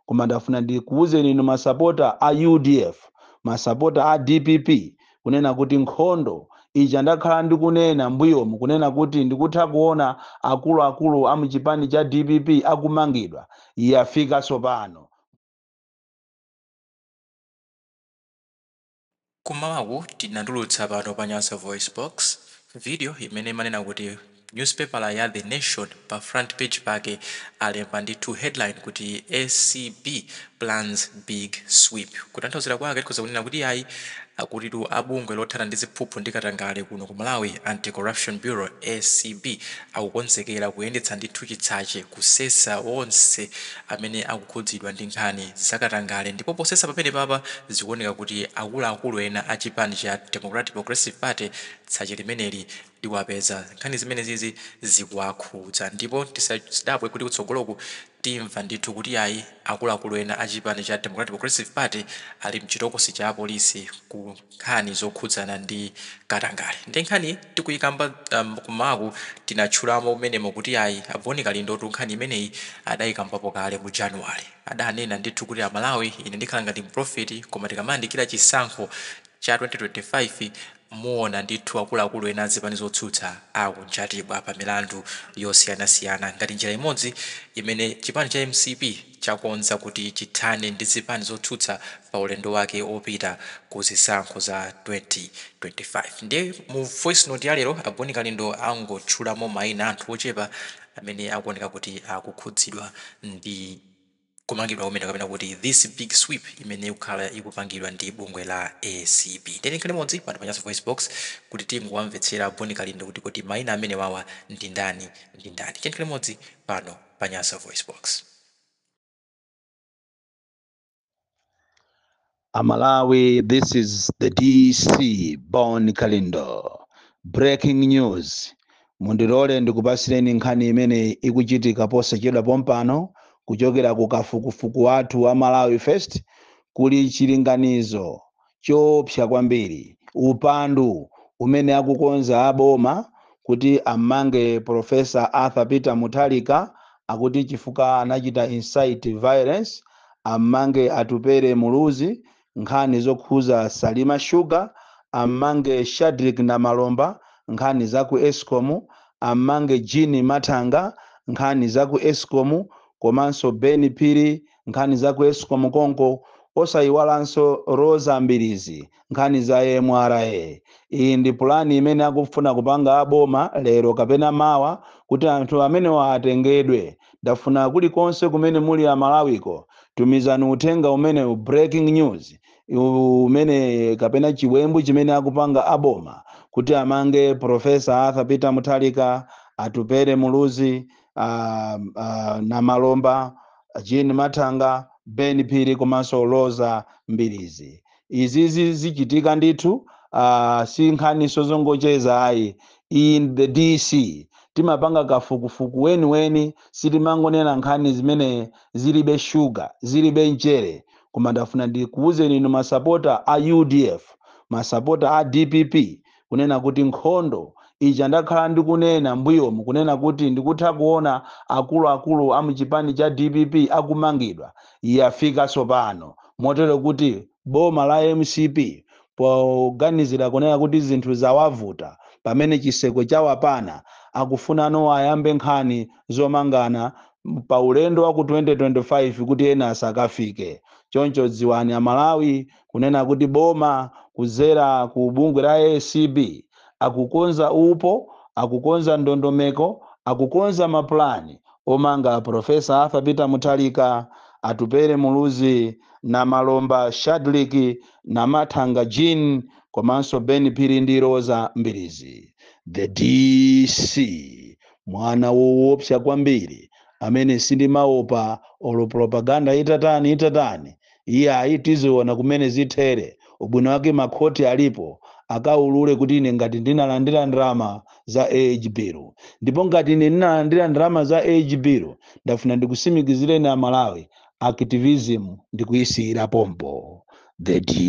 koma ndafuna ndikuwuzeni inu masapota a UDF, masapota a DPP, kunena kuti nkhondo ija ndakhala ndikunena mbuyomu kunena kuti ndikutha kuona akuluakulu a muchipani cha DPP akumangidwa, yafika tsopano. Kumawaku tinatulutsa pano pa Nyasa Voice Box video imene imanena kuti newspaper ya The Nation pa front page pake alemba ndi two headline kuti ACB plans big sweep. Kutanthauzira kwake tikhoza kunena kuti ayi akutitu abungwe lothana ndi ziphuphu ndi katangale kuno ku Malawi Anti-Corruption Bureau ACB akukonzekera kuyendetsa ndithu chitsache kusesa onse amene akukhudzidwa ndi nkhani zakatangale, ndipo posesa pamene papa zikuoneka kuti akuluakulu ena a chipani cha Democratic Progressive Party tsache limeneli liwapeza. Nkhani zimenezi zikuwakhudza, ndipo tisadabwe kuti kutsogoloku timva ndithu kuti ayi akuluakulu ena a chipani cha Democratic Progressive Party ali mchitokosi cha polisi ku nkhani zokhudzana ndi katangale. Ndi nkhani tikuyikamba kumaku tinatchulamo umenemo kuti ayi Boni Kalindo nkhani imeneyi adayikambapo kale mu January. Adanena ndithu kuti Amalawi ine ndikhala ngati mprofeti, koma tikamayandikira chisankho cha 2025 muona ndithu akuluakulu ena azipani zotsutsa akunjatibwa pa milandu yosiyanasiyana, ngati njira imodzi imene chipani cha MCP chakonza kuti chithane ndi zipani zotsutsa pa ulendo wake opita ku zisankho za 2025. Ndiye mu voice note ya lero Boni Kalindo angotchulamo mayina anthu ochepa amene akuoneka kuti akukhudzidwa ndi kumangidwa kumene kapena kuti this big sweep imene ikukhala ikupangidwa ndi bungwe la ACB. Ndeni nkhani imodzi pano pa Nyasa Voice Box kuti tinguwamvetsera Boni Kalindo kuti mayina amene wawa ndi ndani. Nkhani imodzi pano pa Nyasa Voice Box. Amalawi, this is the DC Boni Kalindo. Breaking news. Mundilole ndikupasireni nkhani imene ikuchitika posachedwa pompano kuchokera ku kafukufuku wathu wa Malawi First. Kuli chilinganizo choopsa kwambiri, upandu umene akukonza aboma kuti amange Professor Arthur Peter Mutharika akuti chifukwa anachita incite violence, amange Atupere Muluzi nkhani zokhuza Salima Sugar, amange Shadrack Namalomba nkhani za ku Eskom, amange Jean Matanga nkhani za ku Eskom, komanso Beni Phiri nkhani za ku Eskom konko, osayiwalanso Rosa Mbilizi nkhani za MRA. Iyi ndi plani imene akufuna kupanga aboma lero kapena mawa kuti anthu amene atengedwe. Ndafuna kulikonse kumene muli Amalawiko tumizani uthenga umene breaking news umene kapena chiwembu chimene akupanga aboma kuti amange Professor Arthur Peter Mutharika, Atupere Muluzi, Namalomba, Jean Matanga, Beni Phiri komanso Rosa Mbilizi. Izizi zichitika ndithu, si nkhani zongocheza ayi. In the DC timapanga kafukufuku weni sitimangonena nkhani zimene zilibe sugar, zilibe nchere. Koma ndafuna ndikuwuzeni inu masapota a UDF, masapota a DPP, kunena kuti nkhondo ija ndakhala ndikunena mbuyomu kunena kuti ndikutha kuona akuluakulu a muchipani cha DPP akumangidwa, yafika tsopano. Motero kuti boma la MCP poganizira kunena kuti zinthu zawavuta pamene chiseko chawapana, akufuna ayambe nkhani zomangana pa ulendo wa ku 2025 kuti ena asakafike. Choncho dziwani Amalawi kunena kuti boma kuzera ku bungwe la ACB akukonza upo, akukonza ndondomeko, akukonza maplani omanga Professor Arthur Peter Mutharika, Atupere Muluzi, Namalomba Shadrack, Namatanga Jean komanso Beni Phiri ndi Rosa Mbilizi. The DC mwana woopsa kwambiri amene sindimaopa olo propaganda itatani iye ayitiziona kumene zithere. Ubwino wake makhoti alipo akaulule kuti ine ngati ndinalandira ndalama za age bill, ndipo ngati ine ndinalandira ndalama za age bill ndafuna ndikusimikizireni Amalawi activism ndikuyisira pompo. The DC.